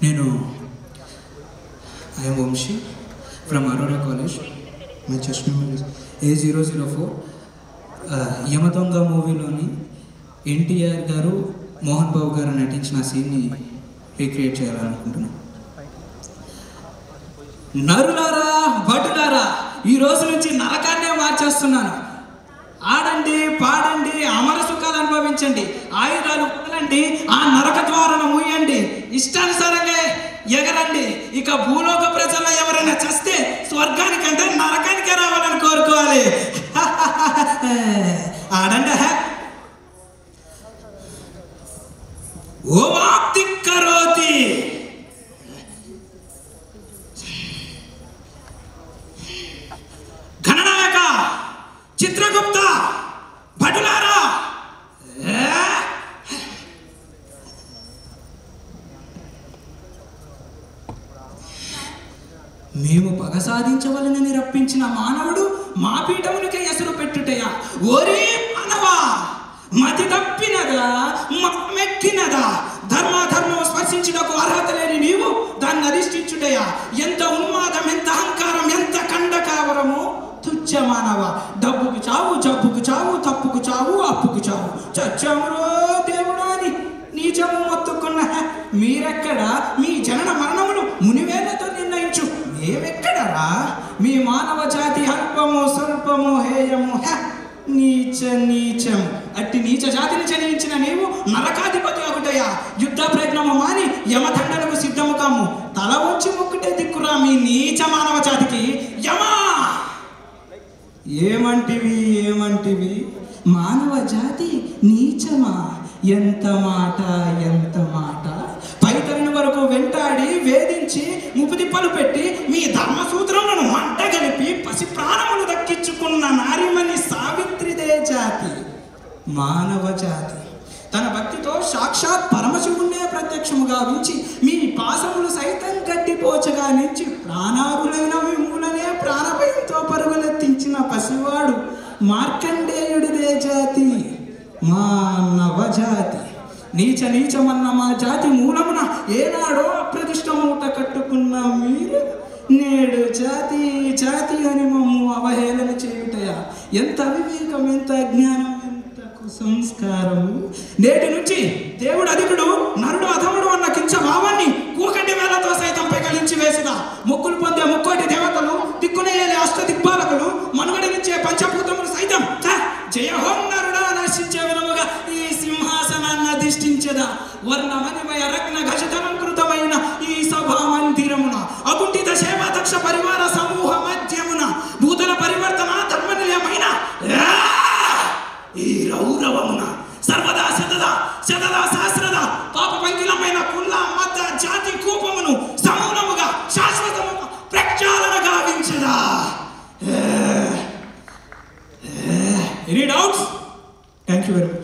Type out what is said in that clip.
నేను I am Vamshi from Aurora college. My chest number is A004. Yamadonga మూవీలోని ఎన్టీఆర్ గారు మోహన్ బాబు గారు నటించిన సీన్ని రీక్రియేట్ చేయాలనుకుంటున్నాను. నరులారా భటులారా, ఈ రోజు నుంచి నరకాన్నే మార్చేస్తున్నాను. ఆడండి, పాడండి, అమర సుఖాలు అనుభవించండి, ఆయుధాలు వదలండి, ఆ నరక ద్వారాను మూయండి, ఇష్టానుసారంగా ఎగరండి. ఇక భూలోక ప్రజల్లో ఎవరైనా చస్తే స్వర్గానికంటే నరకానికే రావాలని కోరుకోవాలి. ఆడండి. ఓమాప్తి కరోతి. గణనాయక, చిత్రగుప్త, భటులారా, మేము పగ సాధించవలనని రప్పించిన మానవుడు మా పీఠమునికే ఎసురు పెట్టుటయా? ఓరే మానవా, మతి తప్పినదా, మెక్కినదా? ధర్మాధర్మం స్పర్శించుటకు అర్హత లేని నీవు దాన్ని అధిష్ఠించుటయా? ఎంత ఉన్మాదం, ఎంత అహంకారం, ఎంత కండకావరము! తుచ్చ మానవ, డబ్బుకు చావు, జబ్బుకు చావు, తప్పుకు చావు, అప్పుకు చావు, చచ్చామురో దేవుడా అని నీచము మొత్తుకున్న మీరెక్కడ? మీ జనన మరణములు మునివేళ్లతో నిర్ణయించు. మేమెక్కడరా? మీ మానవ జాతి అల్పము, స్వల్పము, హేయము, నీచం. అట్టి నీచ జాతిని జయించిన నీవు నరకాధిపతి ఒకటయ్యా. యుద్ధ ప్రయత్నము మాని యమదండలకు సిద్ధము కాము. తల వచ్చి ముక్కుటే దిక్కురా మీ నీచ మానవ జాతికి. యమా, ఏమంటివి? మానవ జాతి నీచమా? ఎంత మాట! పైతరిని వరకు వెంటాడి వేధించి ముపుదిప్పలు పెట్టి మీ ధర్మసూత్రములను మంట గలిపి పసి ప్రాణములు దక్కించుకున్న నారిమణి సావిత్రిదే జాతి, మానవ జాతి. తన భక్తితో సాక్షాత్ పరమశివుణ్ణే ప్రత్యక్షము గావించి మీ పాసములు సైతం గడ్డిపోచగా నుంచి ప్రాణారులైన మిమ్ములనే ప్రాణభయంతో పరుగులెత్తించిన పసివాడు మార్కండేయుడిదే జాతి, మానవ జాతి. నీచమన్న మా జాతి మూలమున ఏనాడో అప్రతిష్ట మూట కట్టుకున్న మీరు నేడు జాతి అని మమ్ము అవహేళన చేయుటయా? ఎంత అవివేకం, ఎంత అజ్ఞానం, ఎంత కుసంస్కారము! నేటి నుంచి దేవుడు అధికుడు, నరుడు అధముడు అన్న కించ భావాన్ని కూకటి వేలతో సైతం పెకలించి వేసిదా. మొక్కులు పొందే ముక్కోటి దేవతలు, దిక్కునయ్యేలే అష్ట దిక్పాలకులు, మనుగడనిచ్చే పంచభూతములు సైతం జయహోం నరుడా నశించే విధముగా ఈ సింహాసనాన్ని అధిష్ఠించదా. వర్ణమణిమయ రత్న ఘటితలంకృతమైన ఈ సభా మందిరమున అకుంఠిత సేవాదక్ష పరివార సమూహ మధ్యమున నూతన పరివర్తన ధర్మనిలయమైన ఈ రౌరవమున సర్వదా శతదా సహస్రద పాప పంకిలమైన కుల మత జాతి కూపమును సమూలముగా శాశ్వతముగా ప్రక్షాళన గావించదా. Any doubts? Thank you very much.